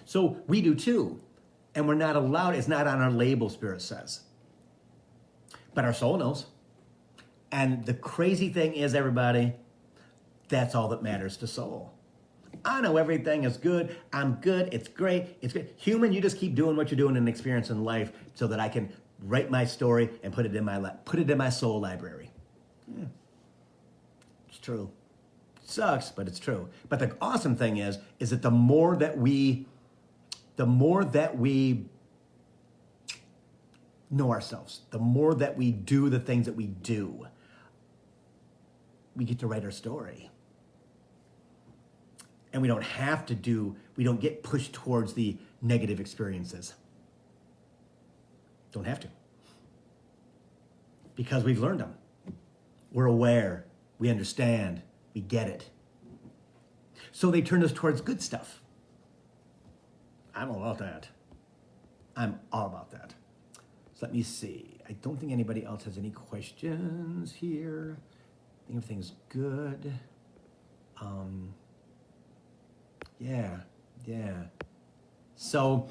So we do too. And we're not allowed, it's not on our label, Spirit says. But our soul knows. And the crazy thing is, everybody, that's all that matters to soul. I know everything is good. I'm good. It's great. It's good. Human, you just keep doing what you're doing and experiencing life so that I can write my story and put it in my soul library. Yeah. It's true. Sucks, but it's true. But the awesome thing is that the more that we know ourselves, the more that we do the things that we do, we get to write our story. And we don't get pushed towards the negative experiences. Don't have to. Because we've learned them. We're aware. We understand. We get it. So they turn us towards good stuff. I'm all about that. I'm all about that. So let me see. I don't think anybody else has any questions here. I think everything's good. Yeah. So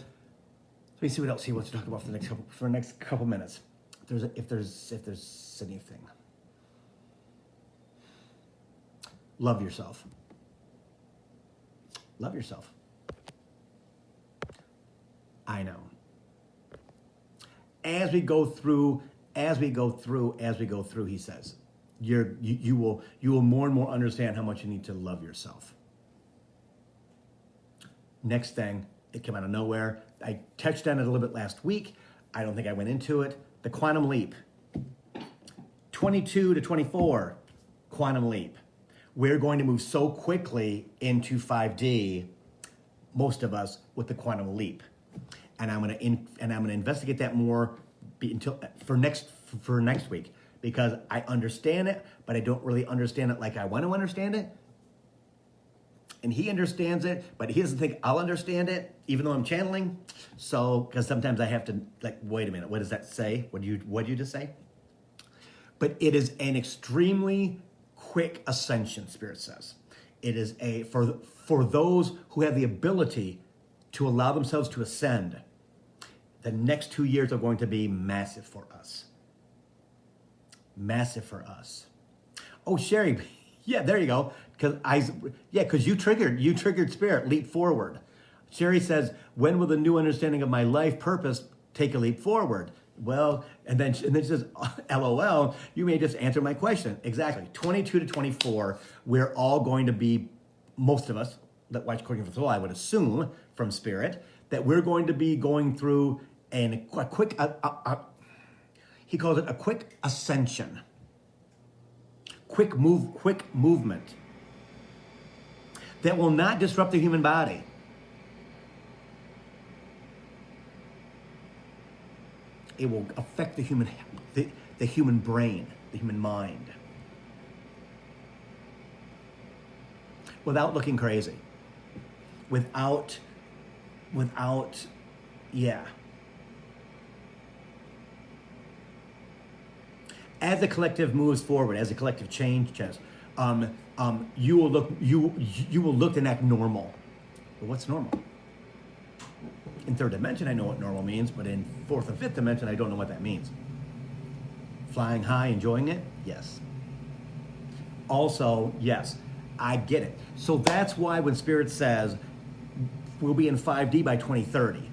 let me see what else he wants to talk about for the next couple minutes. If there's anything. Love yourself. Love yourself. I know. As we go through, he says, you will more and more understand how much you need to love yourself. Next thing, it came out of nowhere. I touched on it a little bit last week. I don't think I went into it. The quantum leap. 22 to 24, quantum leap. We're going to move so quickly into 5D, most of us, with the quantum leap. And I'm going to investigate that more for next week, because I understand it, but I don't really understand it like I want to understand it. And he understands it, but he doesn't think I'll understand it, even though I'm channeling. So, because sometimes I have to, like, wait a minute, what does that say? What did you just say? But it is an extremely quick ascension, Spirit says. It is for those who have the ability to allow themselves to ascend. The next 2 years are going to be massive for us. Massive for us. Oh, Sherry, yeah, there you go. Because you triggered Spirit, leap forward. Sherry says, when will the new understanding of my life purpose take a leap forward? Well, and then she says, LOL, you may just answer my question. Exactly. 22 to 24, we're all going to be, most of us that watch Coaching for the Soul, I would assume from Spirit, that we're going to be going through a quick, he calls it a quick ascension. Quick movement that will not disrupt the human body. It will affect the human brain, the human mind, without looking crazy, without, yeah. As the collective moves forward, as the collective changes, you will look and act normal. But what's normal? In third dimension, I know what normal means, but in fourth and fifth dimension, I don't know what that means. Flying high, enjoying it? Yes. Also, yes, I get it. So that's why when Spirit says we'll be in 5D by 2030.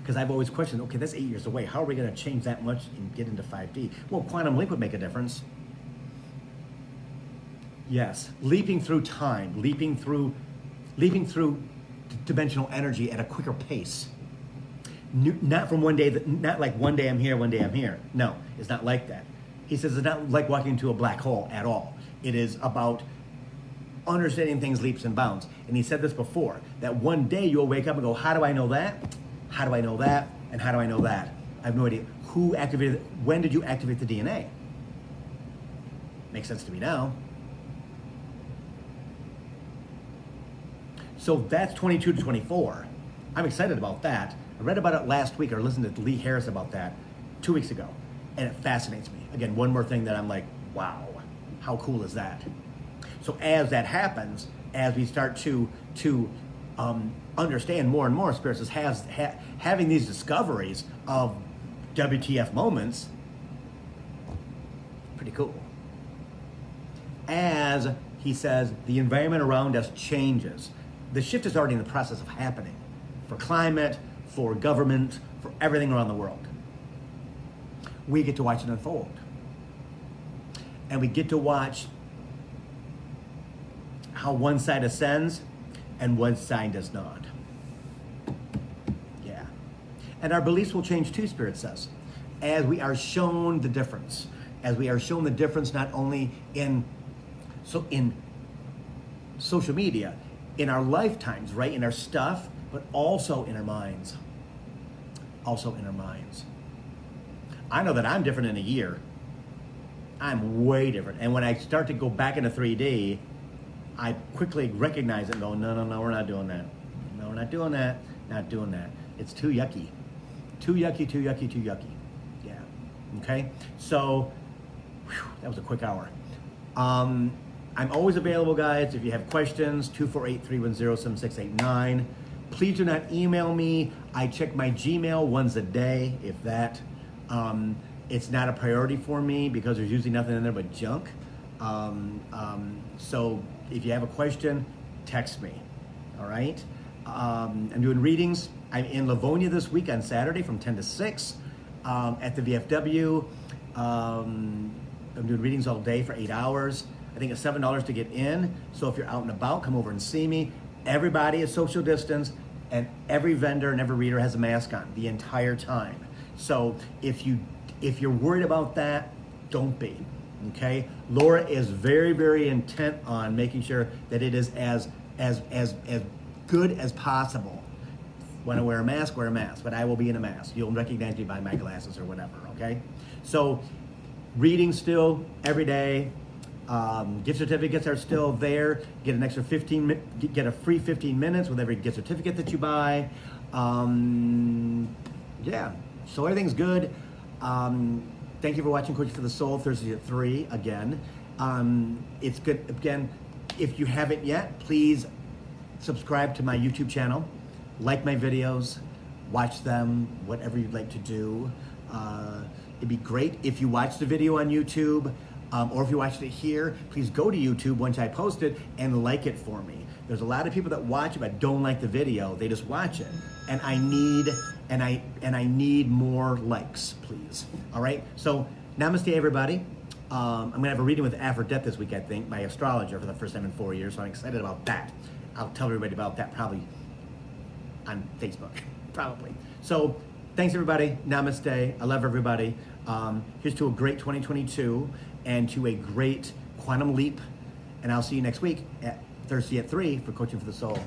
Because I've always questioned, okay, that's 8 years away. How are we going to change that much and get into 5D? Well, quantum leap would make a difference. Yes, leaping through time, leaping through dimensional energy at a quicker pace. Not from one day, not like one day I'm here, one day I'm here. No, it's not like that. He says it's not like walking into a black hole at all. It is about understanding things leaps and bounds. And he said this before, that one day you'll wake up and go, how do I know that? How do I know that? And how do I know that? I have no idea. Who activated it? When did you activate the DNA? Makes sense to me now. So that's 22 to 24. I'm excited about that. I read about it last week, or listened to Lee Harris about that 2 weeks ago, and it fascinates me. Again, one more thing that I'm like, wow, how cool is that? So as that happens, as we start to understand more and more, Spirit says having these discoveries of WTF moments, pretty cool. As he says, the environment around us changes. The shift is already in the process of happening for climate, for government, for everything around the world. We get to watch it unfold. And we get to watch how one side ascends and one side does not. Yeah. And our beliefs will change too, Spirit says, as we are shown the difference. As we are shown the difference not only in social media, in our lifetimes, right, in our stuff, but also in our minds. Also in our minds. I know that I'm different in a year. I'm way different. And when I start to go back into 3D, I quickly recognize it and go, no, we're not doing that. No, we're not doing that. Not doing that. It's too yucky. Too yucky, too yucky, too yucky. Yeah. Okay? So, that was a quick hour. I'm always available, guys. If you have questions, 248-310-7689. Please do not email me. I check my Gmail once a day, if that. It's not a priority for me because there's usually nothing in there but junk. So if you have a question, text me. All right? I'm doing readings. I'm in Livonia this week on Saturday from 10 to 6 at the VFW. I'm doing readings all day for 8 hours. I think it's $7 to get in. So if you're out and about, come over and see me. Everybody is social distance, and every vendor and every reader has a mask on the entire time. So if you're worried about that, don't be. Okay? Laura is very, very intent on making sure that it is as good as possible. When I wear a mask, wear a mask, but I will be in a mask. You'll recognize me by my glasses or whatever, okay? So reading still every day. Gift certificates are still there. Get an extra get a free 15 minutes with every gift certificate that you buy. Yeah, so everything's good. Thank you for watching Coaching for the Soul, Thursday at 3 again. It's good, again, if you haven't yet, please subscribe to my YouTube channel, like my videos, watch them, whatever you'd like to do. It'd be great if you watch the video on YouTube, or if you watched it here, please go to YouTube once I post it and like it for me. There's a lot of people that watch it but don't like the video. They just watch it, and I need more likes, please. All right. So namaste, everybody. I'm gonna have a reading with Aphrodite this week, I think, my astrologer, for the first time in 4 years. So I'm excited about that. I'll tell everybody about that probably on Facebook, probably. So thanks, everybody. Namaste. I love everybody. Here's to a great 2022 and to a great quantum leap. And I'll see you next week at Thursday at 3 for Coaching for the Soul.